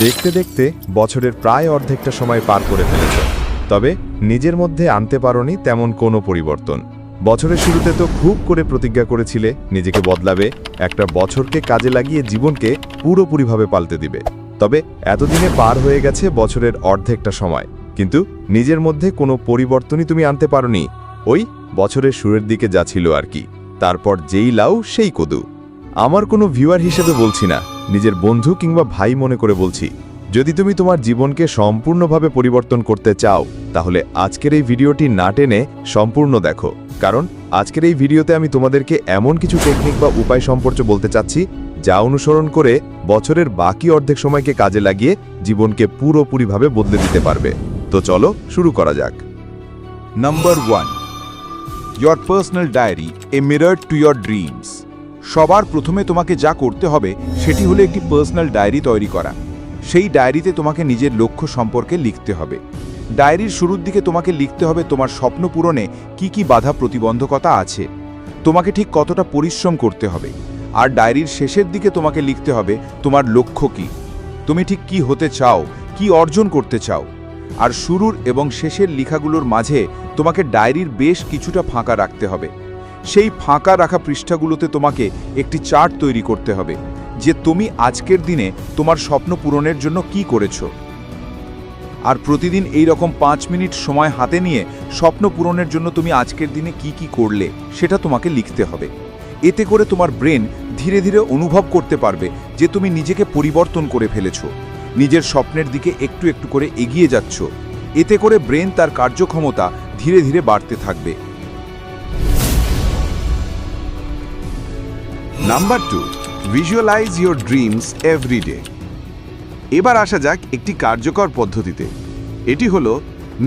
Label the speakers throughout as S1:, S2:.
S1: দেখতে দেখতে বছরের প্রায় অর্ধেকটা সময় পার করে ফেলেছ, তবে নিজের মধ্যে আনতে পারোনি তেমন কোনো পরিবর্তন। বছরের শুরুতে তো খুব করে প্রতিজ্ঞা করেছিলে নিজেকে বদলাবে, একটা বছরকে কাজে লাগিয়ে জীবনকে পুরোপুরিভাবে পাল্টে দিবে। তবে এতদিনে পার হয়ে গেছে বছরের অর্ধেকটা সময়, কিন্তু নিজের মধ্যে কোনো পরিবর্তনই তুমি আনতে পারোনি। ওই বছরের শুরুর দিকে যা ছিল আর কি, তারপর যেই লাউ সেই কদু। আমার কোনো ভিউয়ার হিসেবে বলছি না, নিজের বন্ধু কিংবা ভাই মনে করে বলছি, যদি তুমি তোমার জীবনকে সম্পূর্ণভাবে পরিবর্তন করতে চাও তাহলে আজকের এই ভিডিওটি না টেনে সম্পূর্ণ দেখো, কারণ আজকের এই ভিডিওতে আমি তোমাদেরকে এমন কিছু টেকনিক বা উপায় সম্পর্কে বলতে চাচ্ছি যা অনুসরণ করে বছরের বাকি অর্ধেক সময়কে কাজে লাগিয়ে জীবনকে পুরোপুরিভাবে বদলে দিতে পারবে। তো চলো শুরু করা যাক।
S2: Number 1, your personal diary, a mirror to your dreams। সবার প্রথমে তোমাকে যা করতে হবে সেটি হলো একটি পার্সোনাল ডায়েরি তৈরি করা। সেই ডায়েরিতে তোমাকে নিজের লক্ষ্য সম্পর্কে লিখতে হবে। ডায়েরির শুরুর দিকে তোমাকে লিখতে হবে তোমার স্বপ্ন পূরণে কি কি বাধা প্রতিবন্ধকতা আছে, তোমাকে ঠিক কতটা পরিশ্রম করতে হবে। আর ডায়েরির শেষের দিকে তোমাকে লিখতে হবে তোমার লক্ষ্য কি, তুমি ঠিক কি হতে চাও, কি অর্জন করতে চাও। আর শুরুর এবং শেষের লেখাগুলোর মাঝে তোমাকে ডায়েরির বেশ কিছুটা ফাঁকা রাখতে হবে। সেই ফাঁকা রাখা পৃষ্ঠাগুলোতে তোমাকে একটি চার্ট তৈরি করতে হবে যে তুমি আজকের দিনে তোমার স্বপ্ন পূরণের জন্য কি করেছো। আর প্রতিদিন এই রকম 5 মিনিট সময় হাতে নিয়ে স্বপ্ন পূরণের জন্য তুমি আজকের দিনে কি কি করলে সেটা তোমাকে লিখতে হবে। এতে করে তোমার ব্রেন ধীরে ধীরে অনুভব করতে পারবে যে তুমি নিজেকে পরিবর্তন করে ফেলেছো, নিজের স্বপ্নের দিকে একটু একটু করে এগিয়ে যাচ্ছ। এতে করে ব্রেন তার কার্যক্ষমতা ধীরে ধীরে বাড়তে থাকবে। Number 2, visualize your dreams every day. এবার আসা যাক একটি কার্যকর পদ্ধতিতে। এটি হলো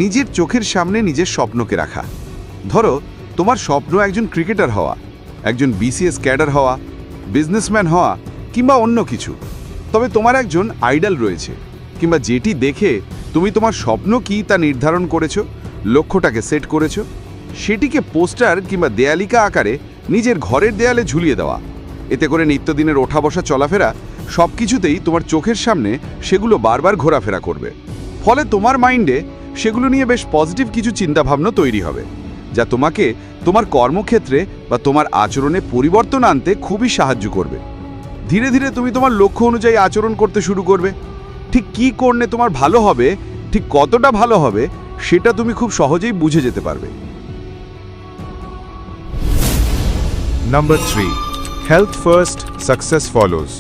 S2: নিজের চোখের সামনে নিজের স্বপ্নকে রাখা। ধরো তোমার স্বপ্ন একজন ক্রিকেটার হওয়া, একজন বিসিএস ক্যাডার হওয়া, বিজনেসম্যান হওয়া কিংবা অন্য কিছু। তবে তোমার একজন আইডল রয়েছে, কিংবা যেটি দেখে তুমি তোমার স্বপ্ন কি তা নির্ধারণ করেছো, লক্ষ্যটাকে সেট করেছো। সেটিকে পোস্টার কিংবা দেয়ালিকা আকারে নিজের ঘরের দেয়ালে ঝুলিয়ে দেওয়া। এতে করে নিত্যদিনের ওঠা বসা চলাফেরা সব কিছুতেই তোমার চোখের সামনে সেগুলো বারবার ঘোরাফেরা করবে। ফলে তোমার মাইন্ডে সেগুলো নিয়ে বেশ পজিটিভ কিছু চিন্তাভাবনা তৈরি হবে, যা তোমাকে তোমার কর্মক্ষেত্রে বা তোমার আচরণে পরিবর্তন আনতে খুবই সাহায্য করবে। ধীরে ধীরে তুমি তোমার লক্ষ্য অনুযায়ী আচরণ করতে শুরু করবে। ঠিক কী করলে তোমার ভালো হবে, ঠিক কতটা ভালো হবে, সেটা তুমি খুব সহজেই বুঝে যেতে পারবে।
S3: Number 3, health first, success follows.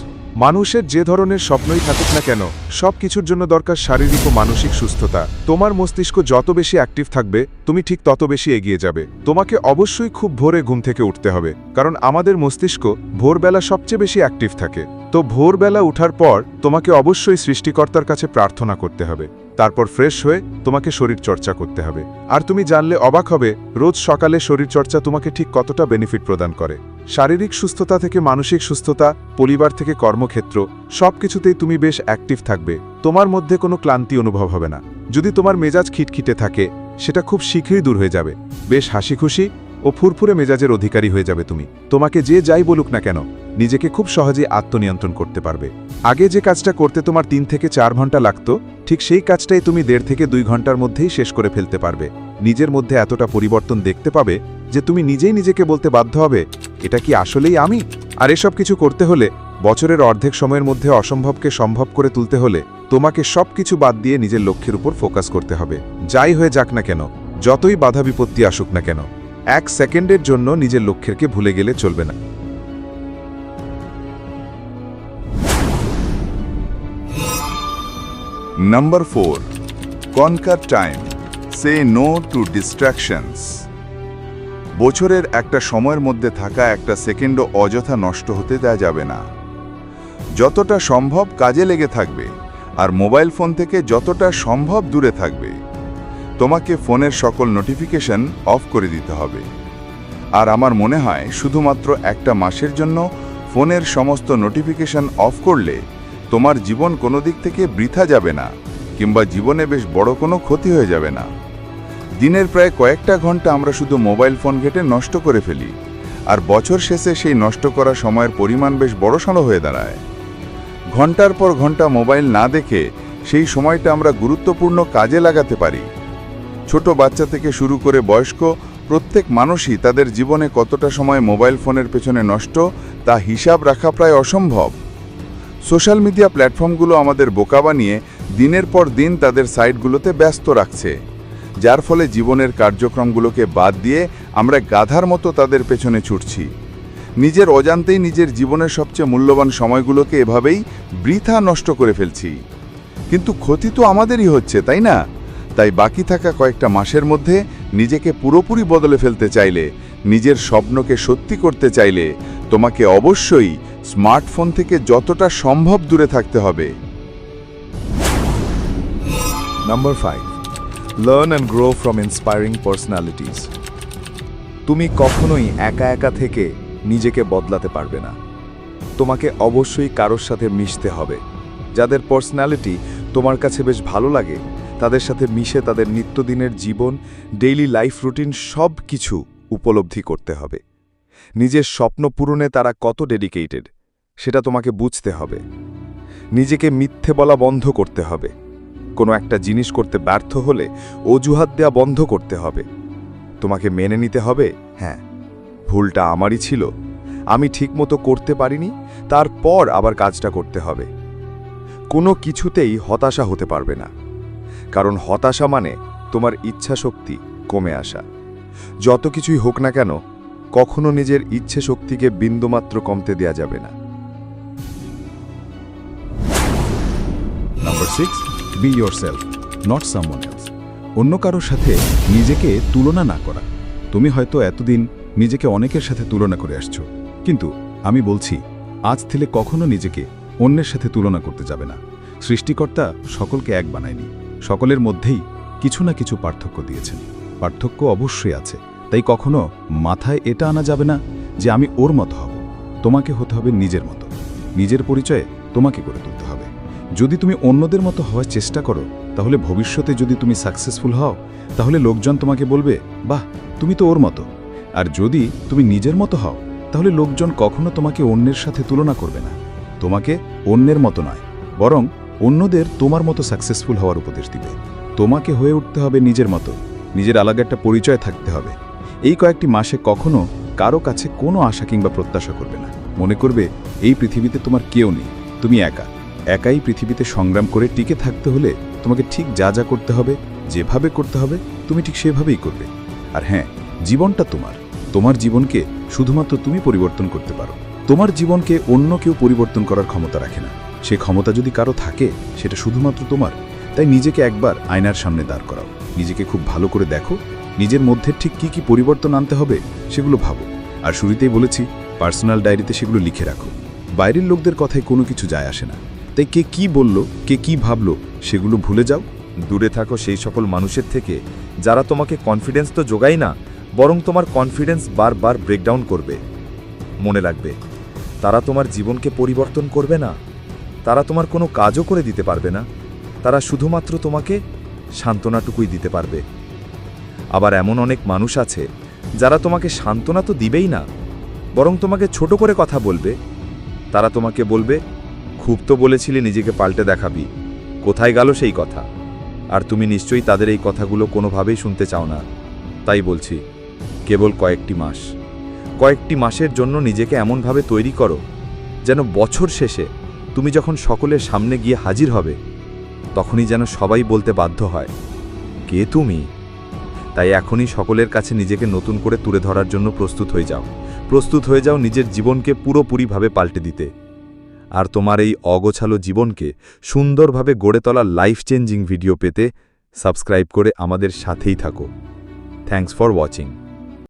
S3: মানুষের যে ধরনের স্বপ্নই থাকুক না কেন, সব কিছুর জন্য দরকার শারীরিক ও মানসিক সুস্থতা। তোমার মস্তিষ্ক যত বেশি অ্যাক্টিভ থাকবে তুমি ঠিক তত বেশি এগিয়ে যাবে। তোমাকে অবশ্যই খুব ভোরে ঘুম থেকে উঠতে হবে, কারণ আমাদের মস্তিষ্ক ভোরবেলা সবচেয়ে বেশি অ্যাক্টিভ থাকে। তো ভোরবেলা ওঠার পর তোমাকে অবশ্যই সৃষ্টিকর্তার কাছে প্রার্থনা করতে হবে। তারপর ফ্রেশ হয়ে তোমাকে শরীরচর্চা করতে হবে। আর তুমি জানলে অবাক হবে রোজ সকালে শরীরচর্চা তোমাকে ঠিক কতটা বেনিফিট প্রদান করে। শারীরিক সুস্থতা থেকে মানসিক সুস্থতা, পরিবার থেকে কর্মক্ষেত্র, সবকিছুতেই তুমি বেশ অ্যাক্টিভ থাকবে। তোমার মধ্যে কোনো ক্লান্তি অনুভব হবে না। যদি তোমার মেজাজ খিটখিটে থাকে সেটা খুব শীঘ্রই দূর হয়ে যাবে। বেশ হাসি খুশি ও ফুরফুরে মেজাজের অধিকারী হয়ে যাবে তুমি। তোমাকে যে যাই বলুক না কেন নিজেকে খুব সহজেই আত্মনিয়ন্ত্রণ করতে পারবে। আগে যে কাজটা করতে তোমার 3 থেকে 4 ঘন্টা লাগতো, ঠিক সেই কাজটাই তুমি 1.5 থেকে 2 ঘন্টার মধ্যেই শেষ করে ফেলতে পারবে। নিজের মধ্যে এতটা পরিবর্তন দেখতে পাবে যে তুমি নিজেই নিজেকে বলতে বাধ্য হবে, এটা কি আসলেই আমি? আর এসব কিছু করতে হলে, বছরের অর্ধেক সময়ের মধ্যে অসম্ভবকে সম্ভব করে তুলতে হলে তোমাকে সবকিছু বাদ দিয়ে নিজের লক্ষ্যের উপর ফোকাস করতে হবে। যাই হয়ে যাক না কেন, যতই বাধা বিপত্তি আসুক না কেন, 1 সেকেন্ডের জন্য নিজের লক্ষ্যকে ভুলে গেলে চলবে না।
S2: Number 4, conquer time, say no to distractions. বছরের একটা সময়ের মধ্যে থাকা একটা সেকেন্ডও অযথা নষ্ট হতে দেওয়া যাবে না। যতটা সম্ভব কাজে লেগে থাকবে, আর মোবাইল ফোন থেকে যতটা সম্ভব দূরে থাকবে। তোমাকে ফোনের সকল নোটিফিকেশন অফ করে দিতে হবে। আর আমার মনে হয় শুধুমাত্র একটা মাসের জন্য ফোনের সমস্ত নোটিফিকেশন অফ করলে তোমার জীবন কোনো দিক থেকে বৃথা যাবে না, কিংবা জীবনে বেশ বড় কোনো ক্ষতি হয়ে যাবে না। দিনের প্রায় কয়েকটা ঘন্টা আমরা শুধু মোবাইল ফোন ঘেঁটে নষ্ট করে ফেলি, আর বছর শেষে সেই নষ্ট করা সময়ের পরিমাণ বেশ বড়সড় হয়ে দাঁড়ায়।
S4: ঘন্টার পর ঘন্টা মোবাইল না দেখে সেই সময়টা আমরা গুরুত্বপূর্ণ কাজে লাগাতে পারি। ছোট বাচ্চা থেকে শুরু করে বয়স্ক প্রত্যেক মানুষই তাদের জীবনে কতটা সময় মোবাইল ফোনের পেছনে নষ্ট তা হিসাব রাখা প্রায় অসম্ভব। সোশ্যাল মিডিয়া প্ল্যাটফর্মগুলো আমাদের বোকা বানিয়ে দিনের পর দিন তাদের সাইটগুলোতে ব্যস্ত রাখছে, যার ফলে জীবনের কার্যক্রমগুলোকে বাদ দিয়ে আমরা গাধার মতো তাদের পেছনে ছুটছি। নিজের অজান্তেই নিজের জীবনের সবচেয়ে মূল্যবান সময়গুলোকে এভাবেই বৃথা নষ্ট করে ফেলছি। কিন্তু ক্ষতি তো আমাদেরই হচ্ছে, তাই না? তাই বাকি থাকা কয়েকটা মাসের মধ্যে নিজেকে পুরোপুরি বদলে ফেলতে চাইলে, নিজের স্বপ্নকে সত্যি করতে চাইলে তোমাকে অবশ্যই স্মার্টফোন থেকে যতটা সম্ভব দূরে থাকতে হবে।
S3: Number 5, learn and grow from inspiring personalities. তুমি কখনোই একা একা থেকে নিজেকে বদলাতে পারবে না। তোমাকে অবশ্যই কারোর সাথে মিশতে হবে। যাদের পার্সোনালিটি তোমার কাছে বেশ ভালো লাগে তাদের সাথে মিশে তাদের নিত্যদিনের জীবন, ডেইলি লাইফ রুটিন সব কিছু উপলব্ধি করতে হবে। নিজের স্বপ্ন পূরণে তারা কত ডেডিকেটেড সেটা তোমাকে বুঝতে হবে। নিজেকে মিথ্যে বলা বন্ধ করতে হবে। কোনো একটা জিনিস করতে ব্যর্থ হলে অজুহাত দেওয়া বন্ধ করতে হবে। তোমাকে মেনে নিতে হবে, হ্যাঁ, ভুলটা আমারই ছিল, আমি ঠিকমতো করতে পারিনি, তারপর আবার কাজটা করতে হবে। কোনো কিছুতেই হতাশা হতে পারবে না, কারণ হতাশা মানে তোমার ইচ্ছাশক্তি কমে আসা। যত কিছুই হোক না কেন, কখনো নিজের ইচ্ছে শক্তিকে বিন্দুমাত্র কমতে দেয়া যাবে না।
S2: Number 6, be yourself, not someone else. অন্য কারোর সাথে নিজেকে তুলনা না করা। তুমি হয়তো এতদিন নিজেকে অনেকের সাথে তুলনা করে আসছো, কিন্তু আমি বলছি আজ থেকে কখনো নিজেকে অন্যের সাথে তুলনা করতে যাবে না। সৃষ্টিকর্তা সকলকে এক বানায়নি, সকলের মধ্যেই কিছু না কিছু পার্থক্য দিয়েছেন। পার্থক্য অবশ্যই আছে, তাই কখনো মাথায় এটা আনা যাবে না যে আমি ওর মতো হব। তোমাকে হতে হবে নিজের মতো। নিজের পরিচয়ে তোমাকে করে তুলতে হবে। যদি তুমি অন্যদের মতো হওয়ার চেষ্টা করো, তাহলে ভবিষ্যতে যদি তুমি সাকসেসফুল হও, তাহলে লোকজন তোমাকে বলবে, বাহ, তুমি তো ওর মতো। আর যদি তুমি নিজের মতো হও, তাহলে লোকজন কখনো তোমাকে অন্যের সাথে তুলনা করবে না। তোমাকে অন্যের মতো নয়, বরং অন্যদের তোমার মতো সাকসেসফুল হওয়ার উপদেশ দিবে। তোমাকে হয়ে উঠতে হবে নিজের মতো, নিজের আলাদা একটা পরিচয় থাকতে হবে। এই কয়েকটি মাসে কখনো কারো কাছে কোনো আশা কিংবা প্রত্যাশা করবে না। মনে করবে এই পৃথিবীতে তোমার কেউ নেই, তুমি একাই পৃথিবীতে সংগ্রাম করে টিকে থাকতে হলে তোমাকে ঠিক যা যা করতে হবে, যেভাবে করতে হবে, তুমি ঠিক সেভাবেই করবে। আর হ্যাঁ, জীবনটা তোমার জীবনকে শুধুমাত্র তুমি পরিবর্তন করতে পারো। তোমার জীবনকে অন্য কেউ পরিবর্তন করার ক্ষমতা রাখে না। সে ক্ষমতা যদি কারো থাকে, সেটা শুধুমাত্র তোমার। তাই নিজেকে একবার আয়নার সামনে দাঁড় করাও, নিজেকে খুব ভালো করে দেখো, নিজের মধ্যে ঠিক কি কি পরিবর্তন আনতে হবে সেগুলো ভাবো। আর শুরুতেই বলেছি, পার্সোনাল ডায়েরিতে সেগুলো লিখে রাখো। বাইরের লোকদের কথায় কোনো কিছু যায় আসে না, তাই কে কি বলল, কে কি ভাবলো সেগুলো ভুলে যাও।
S1: দূরে থাকো সেই সকল মানুষের থেকে যারা তোমাকে কনফিডেন্স তো যোগায় না, বরং তোমার কনফিডেন্স বারবার ব্রেকডাউন করবে। মনে রাখবে, তারা তোমার জীবনকে পরিবর্তন করবে না, তারা তোমার কোনো কাজও করে দিতে পারবে না, তারা শুধুমাত্র তোমাকে সান্ত্বনাটুকুই দিতে পারবে। আবার এমন অনেক মানুষ আছে যারা তোমাকে সান্ত্বনা তো দিবেই না, বরং তোমাকে ছোট করে কথা বলবে। তারা তোমাকে বলবে, খুব তো বলেছিলে নিজেকে পাল্টে দেখাবি, কোথায় গেল সেই কথা? আর তুমি নিশ্চয়ই তাদের এই কথাগুলো কোনোভাবেই শুনতে চাও না। তাই বলছি, কেবল কয়েকটি মাসের জন্য নিজেকে এমনভাবে তৈরি করো যেন বছর শেষে তুমি যখন সকলের সামনে গিয়ে হাজির হবে, তখনই যেন সবাই বলতে বাধ্য হয়, কে তুমি? তাই এখনই সকলের কাছে নিজেকে নতুন করে তুলে ধরার জন্য প্রস্তুত হয়ে যাও নিজের জীবনকে পুরোপুরিভাবে পাল্টে দিতে। আর তোমার এই অগোছালো জীবনকে সুন্দরভাবে গড়ে তোলা লাইফ চেঞ্জিং ভিডিও পেতে সাবস্ক্রাইব করে আমাদের সাথেই থাকো। Thanks for watching.